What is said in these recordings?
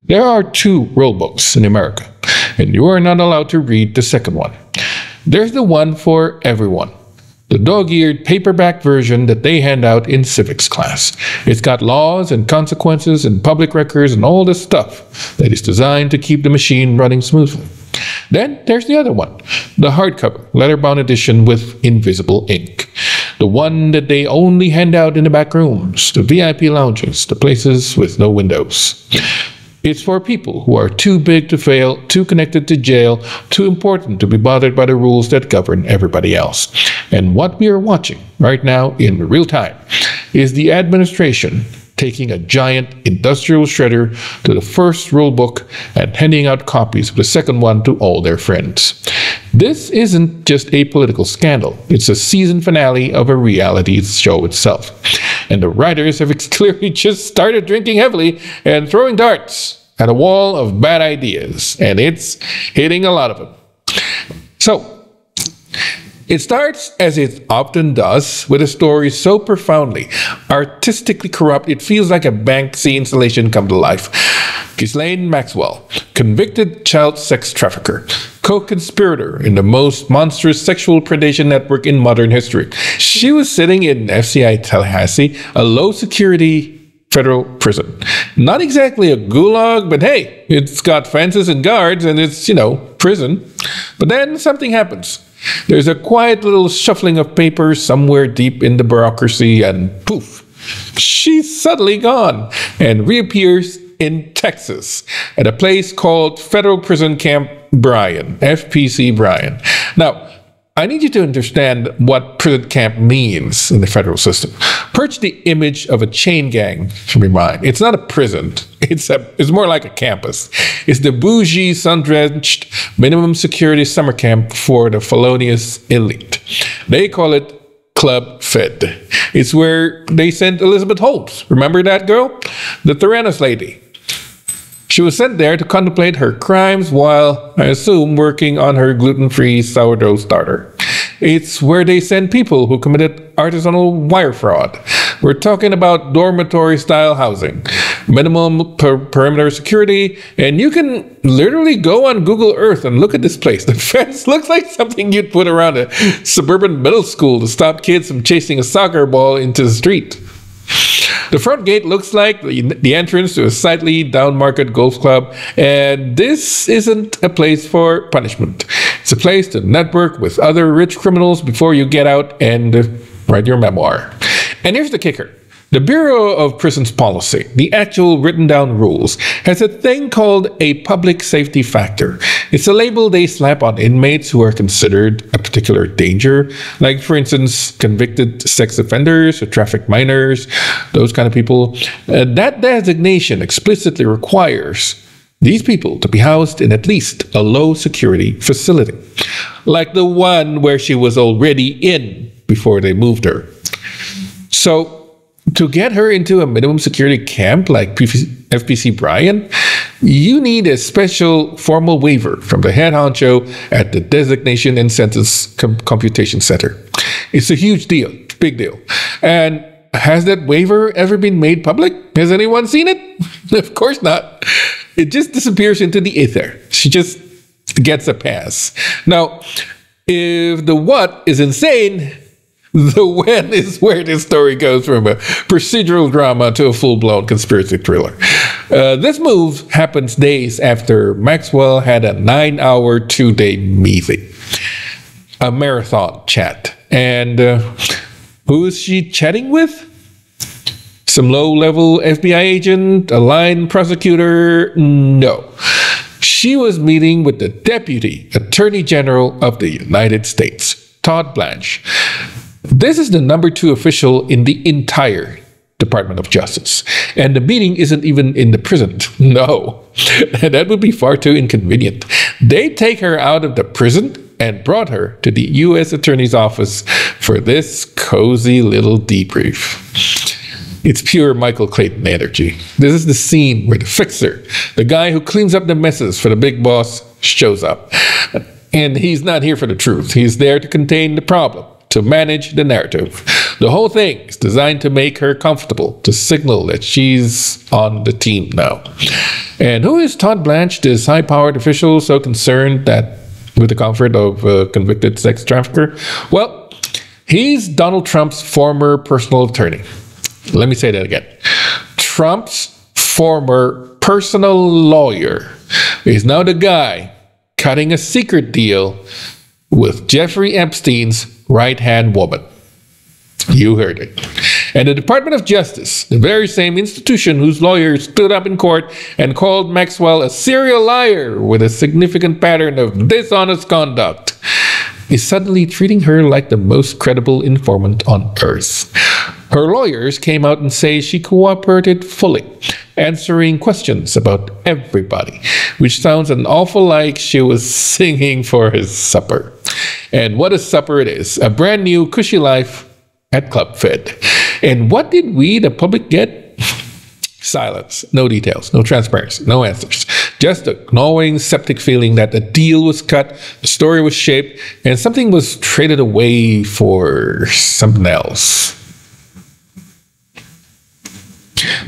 There are two rulebooks in America, and you are not allowed to read the second one. There's the one for everyone, the dog-eared paperback version that they hand out in civics class. It's got laws and consequences and public records and all this stuff that is designed to keep the machine running smoothly. Then there's the other one, the hardcover, leather-bound edition with invisible ink. The one that they only hand out in the back rooms, the VIP lounges, the places with no windows. It's for people who are too big to fail, too connected to jail, too important to be bothered by the rules that govern everybody else. And what we are watching right now in real time is the administration taking a giant industrial shredder to the first rulebook and handing out copies of the second one to all their friends. This isn't just a political scandal. It's a season finale of a reality show itself. And the writers have clearly just started drinking heavily and throwing darts at a wall of bad ideas. And it's hitting a lot of them. So, it starts, as it often does, with a story so profoundly, artistically corrupt, it feels like a Banksy installation come to life. Ghislaine Maxwell, convicted child sex trafficker, co-conspirator in the most monstrous sexual predation network in modern history. She was sitting in FCI Tallahassee, a low-security federal prison. Not exactly a gulag, but hey, it's got fences and guards, and it's, prison. But then something happens. There's a quiet little shuffling of papers somewhere deep in the bureaucracy, and poof, she's suddenly gone and reappears in Texas at a place called Federal Prison Camp Bryan, FPC Bryan. Now, I need you to understand what prison camp means in the federal system. Purge the image of a chain gang from your mind. It's not a prison. It's more like a campus. It's the bougie, sun-drenched, minimum security summer camp for the felonious elite. They call it Club Fed. It's where they sent Elizabeth Holmes. Remember that girl? The Theranos lady. She was sent there to contemplate her crimes while, I assume, working on her gluten-free sourdough starter. It's where they send people who committed artisanal wire fraud. We're talking about dormitory-style housing, minimum perimeter security, and you can literally go on Google Earth and look at this place. The fence looks like something you'd put around a suburban middle school to stop kids from chasing a soccer ball into the street. The front gate looks like the entrance to a slightly down-market golf club, and this isn't a place for punishment. It's a place to network with other rich criminals before you get out and write your memoir. And here's the kicker. The Bureau of Prisons Policy, the actual written down rules, has a thing called a public safety factor. It's a label they slap on inmates who are considered a particular danger, like, for instance, convicted sex offenders or trafficked minors, those kind of people. That designation explicitly requires these people to be housed in at least a low-security facility, like the one where she was already in before they moved her. So, to get her into a minimum security camp like FPC Bryan, you need a special formal waiver from the head honcho at the Designation and Census Computation Center. It's a huge deal, big deal. And has that waiver ever been made public? Has anyone seen it? Of course not. It just disappears into the ether. She just gets a pass. Now, if the what is insane, the when is where this story goes from a procedural drama to a full-blown conspiracy thriller. This move happens days after Maxwell had a 9-hour, 2-day meeting. A marathon chat. And who is she chatting with? Some low-level FBI agent? A line prosecutor? No. She was meeting with the Deputy Attorney General of the United States, Todd Blanche. This is the #2 official in the entire Department of Justice. And the meeting isn't even in the prison. No, that would be far too inconvenient. They take her out of the prison and brought her to the U.S. Attorney's Office for this cozy little debrief. It's pure Michael Clayton energy. This is the scene where the fixer, the guy who cleans up the messes for the big boss, shows up. And he's not here for the truth. He's there to contain the problem, to manage the narrative. The whole thing is designed to make her comfortable, to signal that she's on the team now. And who is Todd Blanche, this high-powered official so concerned that with the comfort of a convicted sex trafficker? Well, he's Donald Trump's former personal attorney. Let me say that again. Trump's former personal lawyer is now the guy cutting a secret deal with Jeffrey Epstein's right-hand woman. You heard it. And the Department of Justice, the very same institution whose lawyers stood up in court and called Maxwell a serial liar with a significant pattern of dishonest conduct, is suddenly treating her like the most credible informant on earth. Her lawyers came out and say she cooperated fully, answering questions about everybody, which sounds an awful like she was singing for his supper. And what a supper it is. A brand new cushy life at Club Fed. And what did we, the public, get? Silence. No details, no transparency, no answers. Just a gnawing, septic feeling that the deal was cut, the story was shaped, and something was traded away for something else.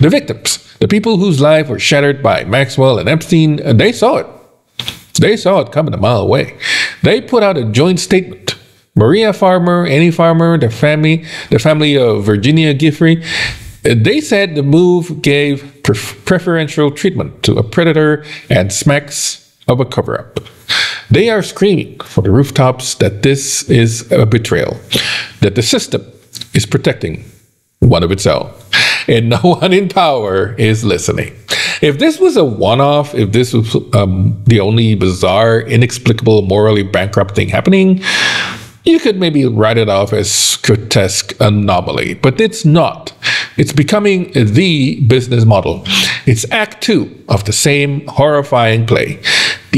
The victims, the people whose lives were shattered by Maxwell and Epstein, they saw it. They saw it coming a mile away. They put out a joint statement. Maria Farmer, Annie Farmer, the family of Virginia Giffey, they said the move gave preferential treatment to a predator and smacks of a cover-up. They are screaming from the rooftops that this is a betrayal, that the system is protecting one of its own, and no one in power is listening. If this was a one-off, if this was the only bizarre, inexplicable, morally bankrupt thing happening, you could maybe write it off as grotesque anomaly, but it's not. It's becoming the business model. It's Act 2 of the same horrifying play.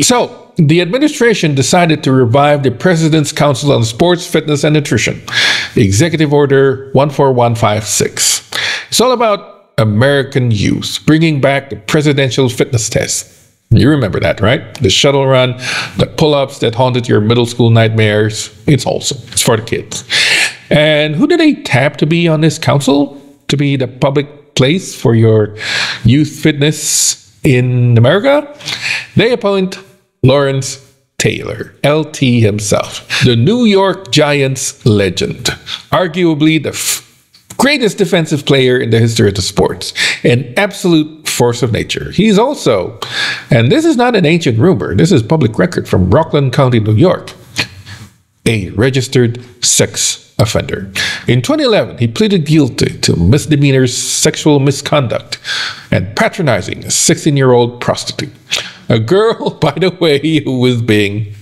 So, the administration decided to revive the President's Council on Sports, Fitness, and Nutrition, Executive Order 14156. It's all about American youth, bringing back the presidential fitness test. You remember that, right? The shuttle run, the pull-ups that haunted your middle school nightmares. It's wholesome. It's for the kids. And who do they tap to be on this council? To be the public place for your youth fitness in America? They appoint Lawrence Taylor, LT himself, the New York Giants legend, arguably the greatest defensive player in the history of the sports, an absolute force of nature. He's also, and this is not an ancient rumor, this is public record from Rockland County, New York, a registered sex offender. In 2011, he pleaded guilty to misdemeanor sexual misconduct and patronizing a 16-year-old prostitute, a girl, by the way, who was being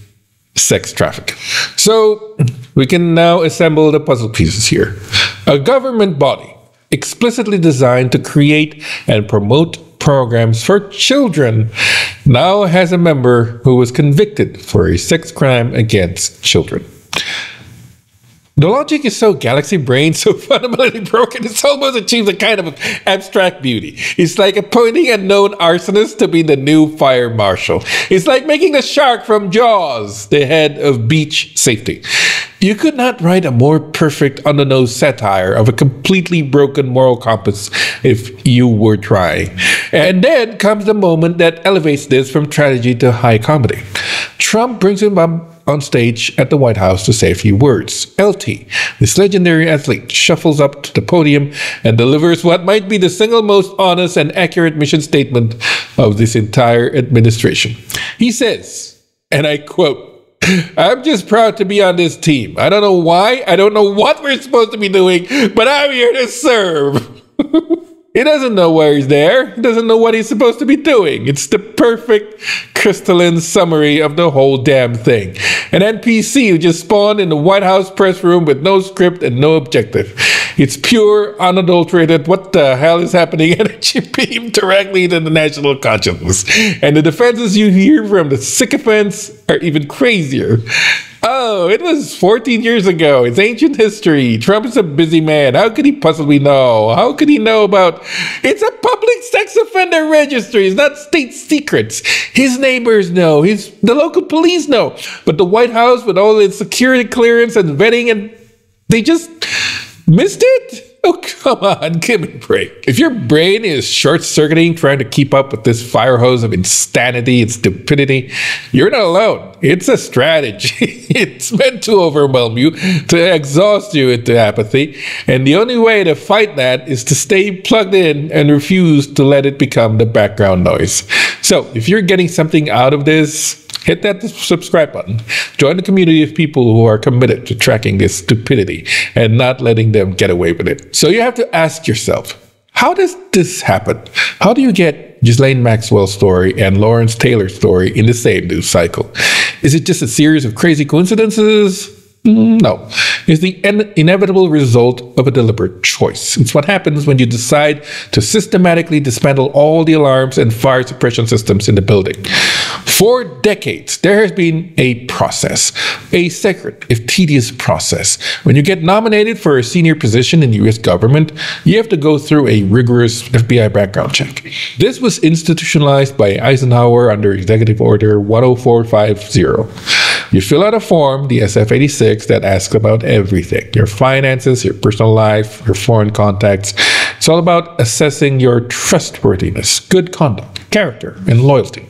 sex trafficked. So we can now assemble the puzzle pieces here. A government body explicitly designed to create and promote programs for children now has a member who was convicted for a sex crime against children. The logic is so galaxy-brained, so fundamentally broken, it almost achieves a kind of abstract beauty. It's like appointing a known arsonist to be the new fire marshal. It's like making the shark from Jaws the head of beach safety. You could not write a more perfect on-the-nose satire of a completely broken moral compass if you were trying. And then comes the moment that elevates this from tragedy to high comedy. Trump brings him up on stage at the White House to say a few words. LT, this legendary athlete, shuffles up to the podium and delivers what might be the single most honest and accurate mission statement of this entire administration. He says, and I quote, "I'm just proud to be on this team. I don't know why, I don't know what we're supposed to be doing, but I'm here to serve." He doesn't know why he's there. He doesn't know what he's supposed to be doing. It's the perfect crystalline summary of the whole damn thing. An NPC who just spawned in the White House press room with no script and no objective. It's pure, unadulterated, what the hell is happening energy beamed directly into the national consciousness. And the defenses you hear from the sycophants are even crazier. Oh, it was 14 years ago. It's ancient history. Trump is a busy man. How could he possibly know? How could he know about... It's a public sex offender registry. It's not state secrets. His neighbors know. The local police know. But the White House, with all its security clearance and vetting, and they just missed it? Oh, come on, give me a break. If your brain is short-circuiting trying to keep up with this fire hose of insanity and stupidity, you're not alone. It's a strategy. It's meant to overwhelm you, to exhaust you into apathy, and the only way to fight that is to stay plugged in and refuse to let it become the background noise. So, if you're getting something out of this, hit that subscribe button. Join the community of people who are committed to tracking this stupidity and not letting them get away with it. So you have to ask yourself, how does this happen? How do you get Ghislaine Maxwell's story and Lawrence Taylor's story in the same news cycle? Is it just a series of crazy coincidences? No. It's the inevitable result of a deliberate choice. It's what happens when you decide to systematically dismantle all the alarms and fire suppression systems in the building. For decades, there has been a process, a sacred, if tedious process. When you get nominated for a senior position in the US government, you have to go through a rigorous FBI background check. This was institutionalized by Eisenhower under Executive Order 10450. You fill out a form, the SF-86, that asks about everything. Your finances, your personal life, your foreign contacts. It's all about assessing your trustworthiness, good conduct, character, and loyalty.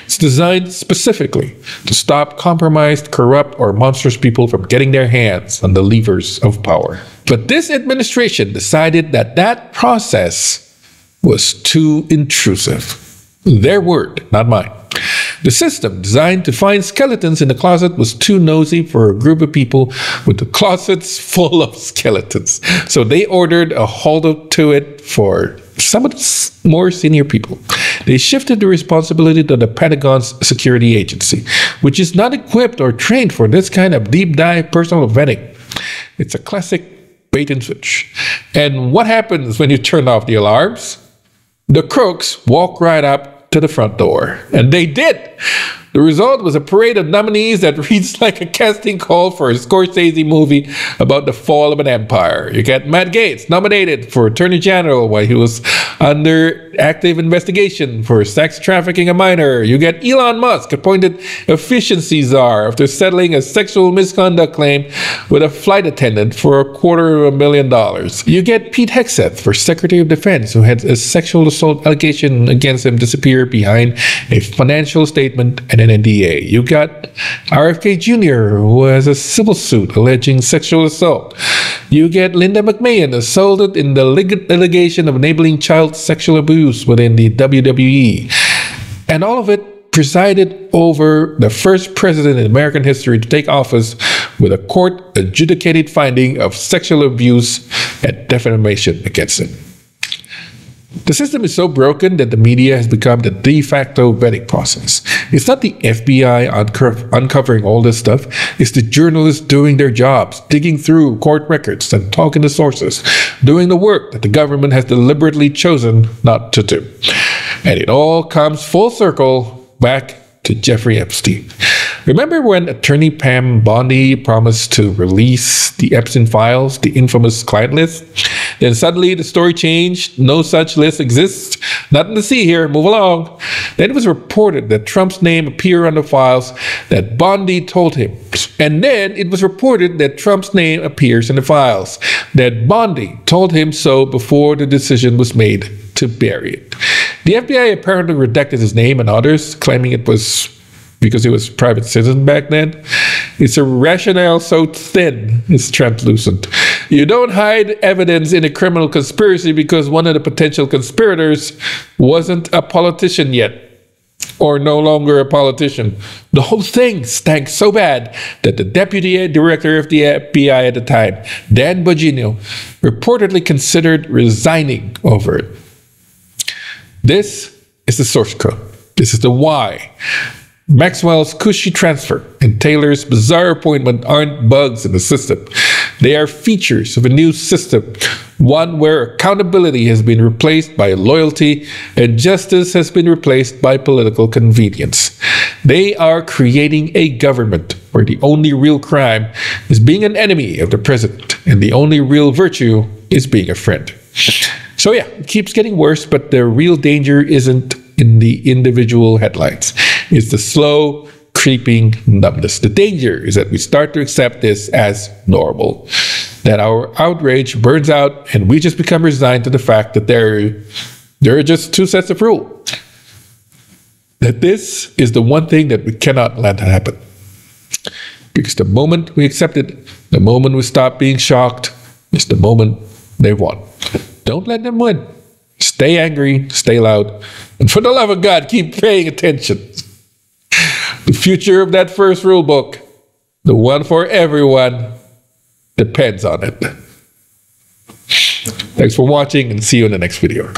It's designed specifically to stop compromised, corrupt, or monstrous people from getting their hands on the levers of power. But this administration decided that that process was too intrusive. Their word, not mine. The system, designed to find skeletons in the closet, was too nosy for a group of people with the closets full of skeletons. So they ordered a hold to it for some of the more senior people. They shifted the responsibility to the Pentagon's security agency, which is not equipped or trained for this kind of deep dive personal vetting. It's a classic bait and switch. And what happens when you turn off the alarms? The crooks walk right up to the front door. And they did. The result was a parade of nominees that reads like a casting call for a Scorsese movie about the fall of an empire. You got Matt Gaetz nominated for Attorney General while he was under active investigation for sex trafficking a minor. You get Elon Musk appointed efficiency czar after settling a sexual misconduct claim with a flight attendant for $250,000. You get Pete Hegseth for Secretary of Defense, who had a sexual assault allegation against him disappear behind a financial statement and an NDA. You got RFK Jr., who has a civil suit alleging sexual assault. You get Linda McMahon, assaulted in the allegation of enabling child sexual abuse within the WWE. And all of it presided over the first president in American history to take office with a court-adjudicated finding of sexual abuse and defamation against him. The system is so broken that the media has become the de facto vetting process. It's not the FBI uncovering all this stuff. It's the journalists doing their jobs, digging through court records and talking to sources, doing the work that the government has deliberately chosen not to do. And it all comes full circle back to Jeffrey Epstein. Remember when attorney Pam Bondi promised to release the Epstein files, the infamous client list? Then suddenly the story changed. No such list exists. Nothing to see here. Move along. Then it was reported that Trump's name appeared on the files that Bondi told him. And then it was reported that Trump's name appears in the files that Bondi told him so before the decision was made to bury it. The FBI apparently redacted his name and others, claiming it was because he was a private citizen back then. It's a rationale so thin, it's translucent. You don't hide evidence in a criminal conspiracy because one of the potential conspirators wasn't a politician yet, or no longer a politician. The whole thing stank so bad that the deputy director of the FBI at the time, Dan Bongino, reportedly considered resigning over it. This is the source code. This is the why. Maxwell's cushy transfer and Taylor's bizarre appointment aren't bugs in the system. They are features of a new system, one where accountability has been replaced by loyalty and justice has been replaced by political convenience. They are creating a government where the only real crime is being an enemy of the president and the only real virtue is being a friend. So yeah, it keeps getting worse, but the real danger isn't in the individual headlines. It's the slow, creeping numbness. The danger is that we start to accept this as normal. that our outrage burns out and we just become resigned to the fact that there are just two sets of rules. That this is the one thing that we cannot let happen. Because the moment we accept it, the moment we stop being shocked, is the moment they won. Don't let them win. Stay angry, stay loud, and for the love of God, keep paying attention. The future of that first rule book, the one for everyone, depends on it. Thanks for watching and see you in the next video.